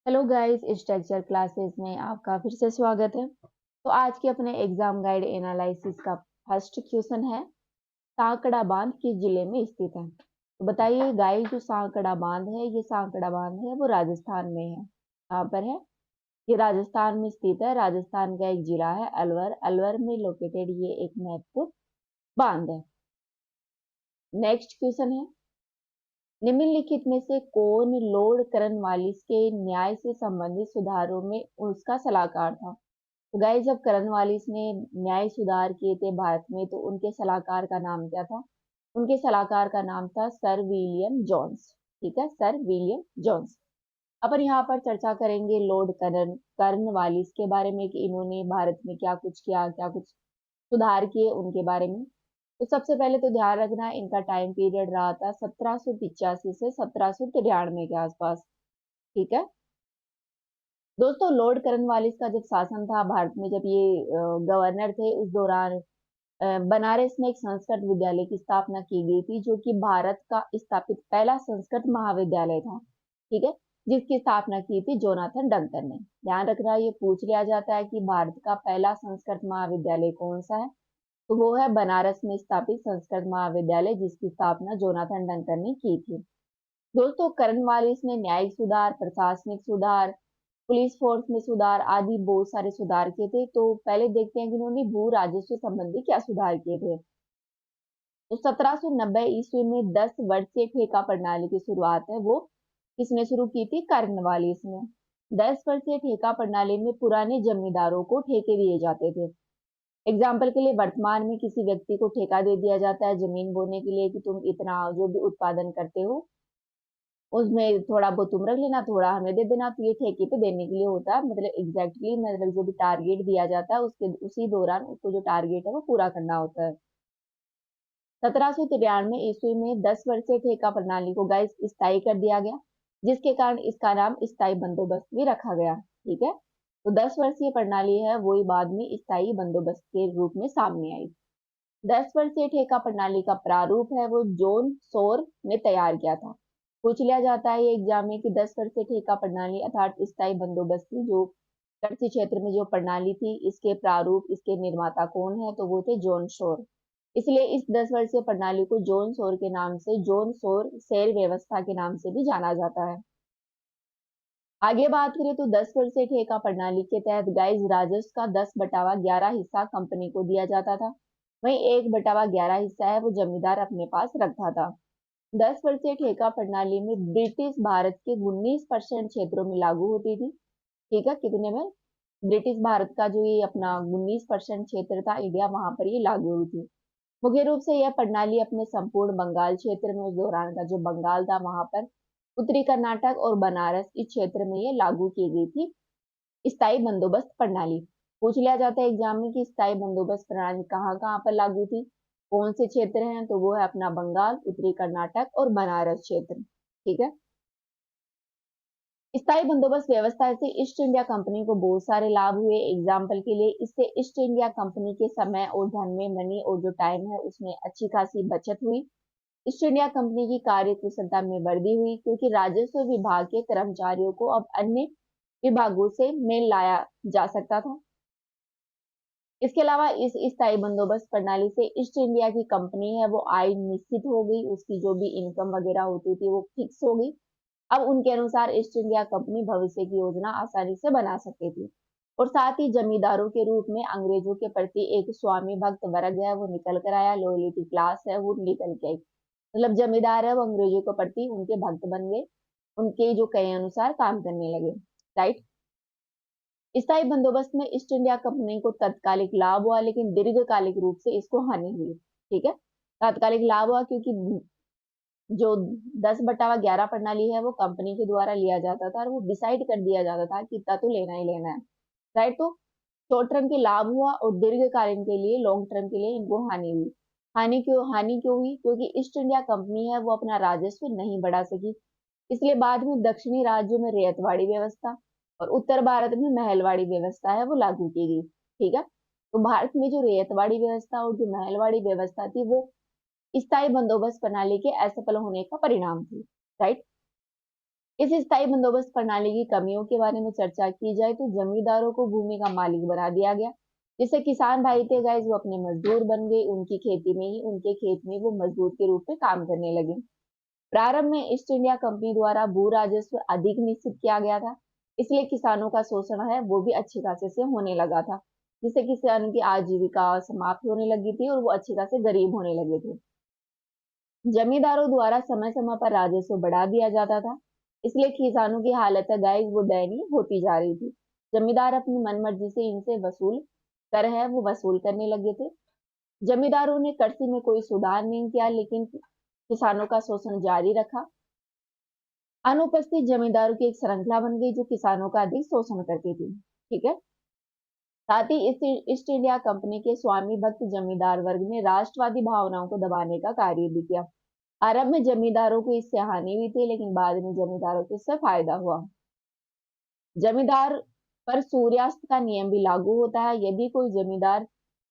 Hello guys, structure classes में आपका फिर से स्वागत है। तो आज के अपने एग्जाम गाइड एनालिसिस का फर्स्ट क्वेश्चन है, सांकड़ा बांध किस जिले में स्थित है। तो बताइए गाइस, जो सांकड़ा बांध है, ये सांकड़ा बांध है वो राजस्थान में है। कहाँ पर है? ये राजस्थान में स्थित है। राजस्थान का एक जिला है अलवर। अलवर में लोकेटेड ये एक महत्वपूर्ण बांध है। नेक्स्ट क्वेश्चन है, निम्नलिखित में से कौन लॉर्ड कर्नवालिस के न्याय से संबंधित सुधारों में उसका सलाहकार था। तो गाइस, जब कर्नवालिस ने न्याय सुधार किए थे भारत में, तो उनके सलाहकार का नाम क्या था? उनके सलाहकार का नाम था सर विलियम जोन्स। ठीक है, सर विलियम जोन्स। अपन यहाँ पर चर्चा करेंगे लॉर्ड कर्नवालिस के बारे में कि इन्होंने भारत में क्या कुछ किया, क्या कुछ सुधार किए उनके बारे में। तो सबसे पहले तो ध्यान रखना, इनका टाइम पीरियड रहा था 1785 से 1793 के आसपास। ठीक है दोस्तों, लॉर्ड कर्नवालिस का जब शासन था भारत में, जब ये गवर्नर थे, उस दौरान बनारस में एक संस्कृत विद्यालय की स्थापना की गई थी, जो कि भारत का स्थापित पहला संस्कृत महाविद्यालय था। ठीक है, जिसकी स्थापना की थी जोनाथन डंकन ने। ध्यान रखना, ये पूछ लिया जाता है कि भारत का पहला संस्कृत महाविद्यालय कौन सा है। तो वो है बनारस में स्थापित संस्कृत महाविद्यालय, जिसकी स्थापना जोनाथन डंकन ने की थी। दोस्तों, कर्नवालिस ने न्यायिक सुधार, प्रशासनिक सुधार, पुलिस फोर्स में सुधार आदि बहुत सारे सुधार किए थे। तो पहले देखते हैं कि उन्होंने भू राजस्व संबंधी क्या सुधार किए थे। तो 1790 ईस्वी में 10 वर्षीय ठेका प्रणाली की शुरुआत है वो किसने शुरू की थी? कर्नवालिस ने। 10 वर्षीय ठेका प्रणाली में पुराने जमींदारों को ठेके दिए जाते थे। एग्जाम्पल के लिए, वर्तमान में किसी व्यक्ति को ठेका दे दिया जाता है जमीन बोने के लिए कि तुम इतना जो भी उत्पादन करते हो उसमें थोड़ा बहुत तुम रख लेना, थोड़ा हमें दे देना। तो ये ठेके पे देने के लिए होता है, मतलब एग्जैक्टली मतलब जो भी टारगेट दिया जाता है उसके उसी दौरान उसको जो टारगेट है वो पूरा करना होता है। 1793 ईस्वी में 10 वर्षीय ठेका प्रणाली को गाइस स्थायी कर दिया गया, जिसके कारण इसका नाम स्थायी बंदोबस्त भी रखा गया। ठीक है, तो 10 वर्षीय प्रणाली है वही बाद में स्थायी बंदोबस्त के रूप में सामने आई। 10 वर्षीय ठेका प्रणाली का प्रारूप है वो जॉन सोर ने तैयार किया था। पूछ लिया जाता है ये एग्जाम में कि 10 वर्षीय ठेका प्रणाली अर्थात स्थायी बंदोबस्ती जो कृषि क्षेत्र में जो प्रणाली थी, इसके प्रारूप, इसके निर्माता कौन है? तो वो थे जॉन शोर। इसलिए इस 10 वर्षीय प्रणाली को जॉन शोर के नाम से, जॉन शोर सेर व्यवस्था के नाम से भी जाना जाता है। आगे बात करें तो 10 वर्षीय ठेका प्रणाली के तहत गाइस राजस्व का 10/11 हिस्सा कंपनी को दिया जाता था। वहीं 1/11 हिस्सा है वो जमींदार अपने पास रखता था। 10 वर्षीय ठेका प्रणाली में ब्रिटिश भारत के 19% क्षेत्रों में लागू होती थी। ठीक है, कितने में? ब्रिटिश भारत का जो ये अपना 19% क्षेत्र था इंडिया, वहां पर ये लागू हुई थी। मुख्य रूप से यह प्रणाली अपने संपूर्ण बंगाल क्षेत्र में, उस दौरान का जो बंगाल था वहां पर, उत्तरी कर्नाटक और बनारस इस क्षेत्र में ये लागू की गई थी स्थायी बंदोबस्त प्रणाली। पूछ लिया जाता है एग्जाम में कि स्थायी बंदोबस्त प्रणाली कहाँ कहाँ पर लागू थी, कौन से क्षेत्र हैं? तो वो है अपना बंगाल, उत्तरी कर्नाटक और बनारस क्षेत्र। ठीक है, स्थायी बंदोबस्त व्यवस्था से ईस्ट इंडिया कंपनी को बहुत सारे लाभ हुए। एग्जाम्पल के लिए, इससे ईस्ट इंडिया कंपनी के समय और धन में, मनी और जो टाइम है उसमें अच्छी खासी बचत हुई। ईस्ट इंडिया कंपनी की कार्य कुशलता में वृद्धि हुई, क्योंकि राजस्व विभाग के कर्मचारियों को अब अन्य विभागों से मेल लाया जा सकता था। इसके अलावा इस स्थायी बंदोबस्त प्रणाली से ईस्ट इंडिया की कंपनी है वो आय निश्चित हो गई, उसकी जो भी इनकम वगैरह होती थी वो फिक्स हो गई। अब उनके अनुसार ईस्ट इंडिया कंपनी भविष्य की योजना आसानी से बना सकती थी। और साथ ही जमींदारों के रूप में अंग्रेजों के प्रति एक स्वामी भक्त वर्ग है वो निकल कर आया, लॉयल्टी क्लास है वो निकल के आई। मतलब जमींदार है वो अंग्रेजों के प्रति उनके भक्त बन गए, उनके जो कहे अनुसार काम करने लगे। राइट, स्थायी बंदोबस्त में ईस्ट इंडिया कंपनी को तत्कालिक लाभ हुआ, लेकिन दीर्घकालिक रूप से इसको हानि हुई। ठीक है, तात्कालिक लाभ हुआ क्योंकि जो 10/11 प्रणाली है वो कंपनी के द्वारा लिया जाता था और वो डिसाइड कर दिया जाता था कि इतना तो लेना ही लेना है। राइट, तो शॉर्ट टर्म के लाभ हुआ और दीर्घकालीन के लिए, लॉन्ग टर्म के लिए इनको हानि हुई। हानि क्यों हुई? क्योंकि ईस्ट इंडिया कंपनी है वो अपना राजस्व नहीं बढ़ा सकी। इसलिए बाद में दक्षिणी राज्यों में रैयतवाड़ी व्यवस्था और उत्तर भारत में महलवाड़ी व्यवस्था है वो लागू की गई। ठीक है, तो भारत में जो रैयतवाड़ी व्यवस्था और जो महलवाड़ी व्यवस्था थी वो स्थायी बंदोबस्त प्रणाली के असफल होने का परिणाम थी। राइट, इस स्थायी बंदोबस्त प्रणाली की कमियों के बारे में चर्चा की जाए तो जमींदारों को भूमि का मालिक बना दिया गया, जिससे किसान भाई थे गाइस वो अपने मजदूर बन गए, उनकी खेती में ही उनके खेत में वो मजदूर के रूप में काम करने लगे। प्रारंभ में ईस्ट इंडिया कंपनी द्वारा भू राजस्व अधिक निश्चित किया गया था, इसलिए किसानों का शोषण है वो भी अच्छे खासे से होने लगा था, जिससे किसानों की आजीविका समाप्त होने लगी थी और वो अच्छे खासे गरीब होने लगे थे। जमींदारों द्वारा समय समय पर राजस्व बढ़ा दिया जाता था, इसलिए किसानों की हालत गाइस वो दयनीय होती जा रही थी। जमींदार अपनी मनमर्जी से इनसे वसूल कर है वो वसूल करने लगे थे। जमींदारों ने कृषि में कोई सुधार नहीं किया, लेकिन किसानों का शोषण जारी रखा। अनुपस्थित जमींदारों की एक श्रृंखला बन गई जो किसानों का अधिक शोषण करती थी। ठीक है। साथ ही ईस्ट इंडिया कंपनी के स्वामी भक्त जमींदार वर्ग ने राष्ट्रवादी भावनाओं को दबाने का कार्य भी किया। आरंभ में जमींदारों को इससे हानि भी थी, लेकिन बाद में जमींदारों को इससे फायदा हुआ। जमींदार पर सूर्यास्त का नियम भी लागू होता है। यदि कोई जमींदार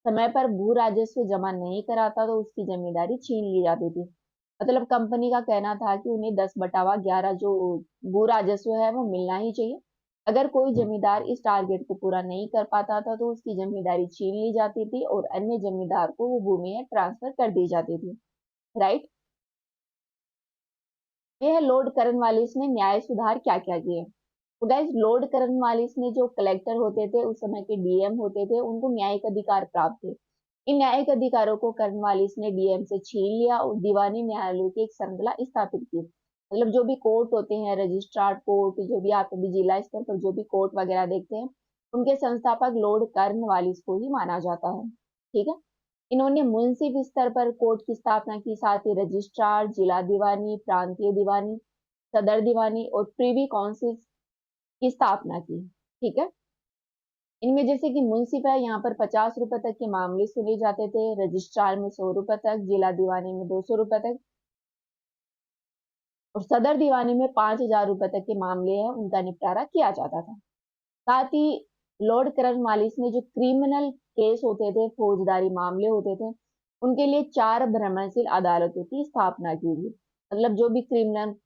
समय पर भू राजस्व जमा नहीं कराता तो उसकी जमींदारी छीन ली जाती थी। मतलब कंपनी का कहना था कि उन्हें 10/11 जो भू राजस्व है वो मिलना ही चाहिए। अगर कोई जमींदार इस टारगेट को पूरा नहीं कर पाता था तो उसकी जमींदारी छीन ली जाती थी और अन्य जमींदार को वो भूमि ट्रांसफर कर दी जाती थी। राइट। यह लॉर्ड कर्नवालिस ने न्याय सुधार क्या क्या किए। तो गाइस लॉर्ड कर्नवालिस ने जो कलेक्टर होते थे उस समय के डीएम होते थे उनको न्यायिक अधिकार प्राप्त थे। इन न्यायिक अधिकारों को कर्नवालिस ने डीएम से छीन लिया और दीवानी न्यायालयों की एक श्रृंखला स्थापित की। मतलब जो भी कोर्ट होते हैं, रजिस्ट्रार कोर्ट, जो भी आप अभी जिला स्तर पर जो भी कोर्ट वगैरह देखते हैं, उनके संस्थापक लॉर्ड कर्नवालिस को ही माना जाता है। ठीक है। इन्होंने मुंसिफ स्तर पर कोर्ट की स्थापना की, साथ ही रजिस्ट्रार, जिला दीवानी, प्रांतीय दीवानी, सदर दीवानी और प्रीवी काउंसिल की स्थापना की। ठीक है। इनमें जैसे कि मुंसिफ है, यहाँ पर 50 रुपए तक के मामले सुने जाते थे, रजिस्ट्रार में 100 रुपए तक, जिला दीवानी में 200 रुपए तक और सदर दीवानी में 5,000 रुपए तक के मामले हैं उनका निपटारा किया जाता था। साथ ही लॉर्ड कर्नवालिस ने जो क्रिमिनल केस होते थे, फौजदारी मामले होते थे, उनके लिए 4 भ्रमणशील अदालतों की स्थापना की गई। मतलब जो भी क्रिमिनल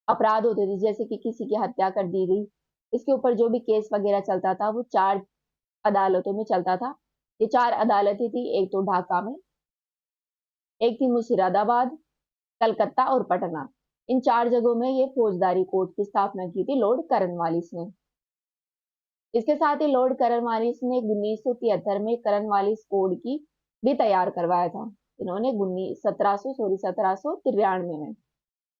अपराध होते थे, जैसे कि किसी की हत्या कर दी गई, इसके ऊपर जो भी केस वगैरह चलता था वो 4 अदालतों में चलता था। ये 4 अदालतें थी, एक तो ढाका में, एक थी मुर्शिदाबाद, कलकत्ता और पटना। इन 4 जगहों में ये फौजदारी कोर्ट की स्थापना की थी लॉर्ड कर्नवालिस ने। इसके साथ ही लॉर्ड कर्नवालिस ने 1973 में कर्नवालिस कोड की भी तैयार करवाया था। इन्होंने 1793 में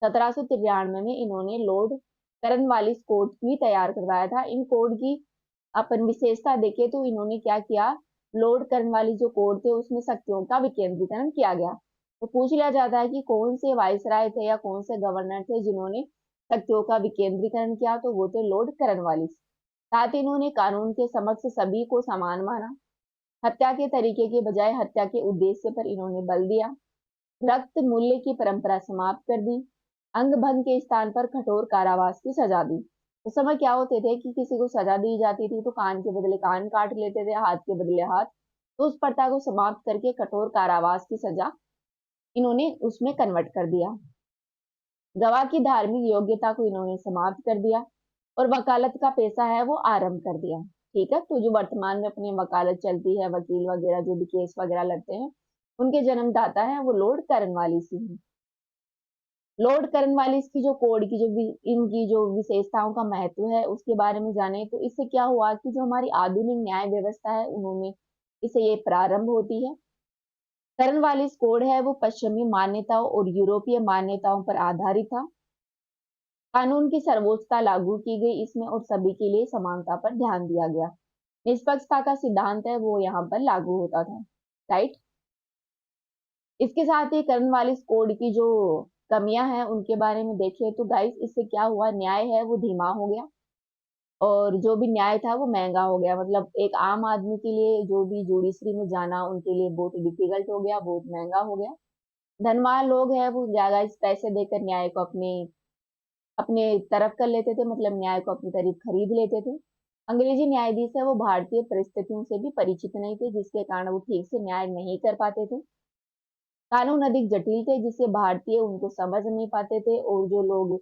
1793 में इन्होंने लॉर्ड कर्नवालिस कोड भी तैयार करवाया था। इन कोड की अपन विशेषता देखें तो इन्होंने क्या किया, लॉर्ड कर्नवालिस जो कोड थे उसमें शक्तियों का विकेंद्रीकरण किया गया। तो पूछ लिया जाता है कि कौन से वाइसराय थे या कौन से गवर्नर थे जिन्होंने शक्तियों का विकेंद्रीकरण किया, तो वो थे लॉर्ड कर्नवालिस। साथ ही इन्होंने कानून के समक्ष सभी को समान माना। हत्या के तरीके के बजाय हत्या के उद्देश्य पर इन्होंने बल दिया। रक्त मूल्य की परंपरा समाप्त कर दी। अंग भंग के स्थान पर कठोर कारावास की सजा दी। उस समय क्या होते थे कि किसी को सजा दी जाती थी तो कान के बदले कान काट लेते थे, हाथ के बदले हाथ। तो उस प्रथा को समाप्त करके कठोर कारावास की सजा इन्होंने उसमें कन्वर्ट कर दिया। गवाह की धार्मिक योग्यता को इन्होंने समाप्त कर दिया और वकालत का पेशा है वो आरंभ कर दिया। ठीक है। तो जो वर्तमान में अपनी वकालत चलती है, वकील वगैरह जो भी केस वगैरह लड़ते हैं, उनके जन्मदाता है वो लॉर्ड कर्नवालिस ही है। लॉर्ड कर्नवालिस की जो कोड की जो इनकी जो विशेषताओं का महत्व है उसके बारे में जाने तो इससे क्या हुआ कि जो हमारी आधुनिक न्याय व्यवस्था है उन्होंने इसे ये प्रारंभ होती है। कर्नवालिस कोड है वो पश्चिमी मान्यताओं और यूरोपीय मान्यताओं पर आधारित था। कानून की सर्वोच्चता लागू की गई इसमें और सभी के लिए समानता पर ध्यान दिया गया। निष्पक्षता का सिद्धांत है वो यहाँ पर लागू होता था। राइट। इसके साथ ही कर्नवालिस कोड की जो कमियां हैं उनके बारे में देखिए तो गाइस इससे क्या हुआ, न्याय है वो धीमा हो गया और जो भी न्याय था वो महंगा हो गया। मतलब एक आम आदमी के लिए जो भी जुडिशरी में जाना उनके लिए बहुत डिफिकल्ट हो गया, बहुत महंगा हो गया। धनवान लोग हैं वो ज्यादा इस पैसे देकर न्याय को अपने अपने तरफ कर लेते थे, मतलब न्याय को अपनी तरफ खरीद लेते थे। अंग्रेजी न्यायाधीश है वो भारतीय परिस्थितियों से भी परिचित नहीं थे, जिसके कारण वो ठीक से न्याय नहीं कर पाते थे। कानून अधिक जटिल थे जिससे भारतीय उनको समझ नहीं पाते थे और जो लोग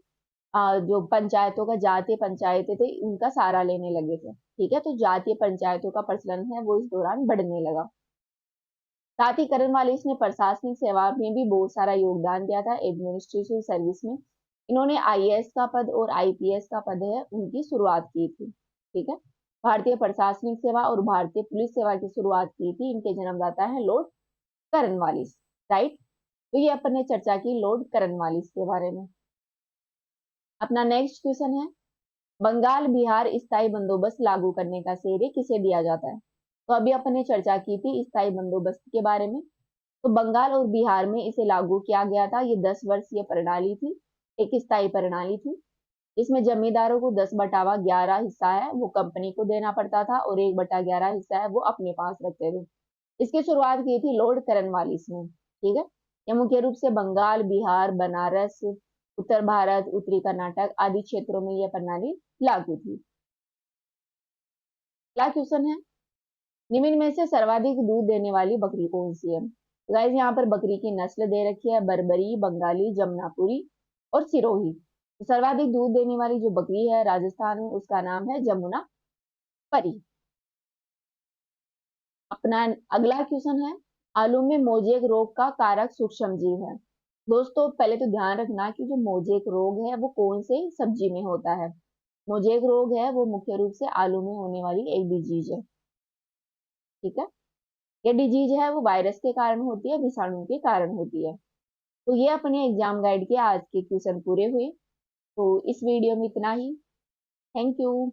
जो पंचायतों का जातीय पंचायतें थे उनका सहारा लेने लगे थे। ठीक है, तो जातीय पंचायतों का प्रचलन है वो इस दौरान बढ़ने लगा। साथ ही करण वालिस ने प्रशासनिक सेवा में भी बहुत सारा योगदान दिया था, एडमिनिस्ट्रेटिव सर्विस में। इन्होंने आईएएस का पद और आईपीएस का पद है उनकी शुरुआत की थी। ठीक है, भारतीय प्रशासनिक सेवा और भारतीय पुलिस सेवा की शुरुआत की थी। इनके जन्मदाता है लॉर्ड कर्नवालिस। राइट, तो ये अपन ने चर्चा की लॉर्ड कर्नवालिस के बारे में। अपना नेक्स्ट क्वेश्चन है, बंगाल बिहार स्थायी बंदोबस्त लागू करने का श्रेय किसे दिया जाता है? तो अभी अपन ने चर्चा की थी स्थायी बंदोबस्त के बारे में। तो बंगाल और बिहार में इसे लागू किया गया था। ये 10 वर्षीय प्रणाली थी, एक स्थायी प्रणाली थी। इसमें जमींदारों को 10/11 हिस्सा है वो कंपनी को देना पड़ता था और 1/11 हिस्सा है वो अपने पास रखते थे। इसकी शुरुआत की थी लॉर्ड कर्नवालिस ने। ठीक है, ये मुख्य रूप से बंगाल, बिहार, बनारस, उत्तर भारत, उत्तरी कर्नाटक आदि क्षेत्रों में यह प्रणाली लागू थी। अगला क्वेश्चन है, निम्न में से सर्वाधिक दूध देने वाली बकरी कौन सी है? गाइस यहाँ पर बकरी की नस्ल दे रखी है, बर्बरी, बंगाली, जमुनापुरी और सिरोही। तो सर्वाधिक दूध देने वाली जो बकरी है राजस्थान में उसका नाम है जमुना परी। अपना अगला क्वेश्चन है, आलू में मोजेक रोग का कारक सूक्ष्म जीव है। दोस्तों पहले तो ध्यान रखना कि जो मोजेक रोग है वो कौन से सब्जी में होता है। मोजेक रोग है वो मुख्य रूप से आलू में होने वाली एक डिजीज है। ठीक है, ये डिजीज है वो वायरस के कारण होती है, विषाणु के कारण होती है। तो ये अपने एग्जाम गाइड के आज के क्वेश्चन पूरे हुए। तो इस वीडियो में इतना ही। Thank you.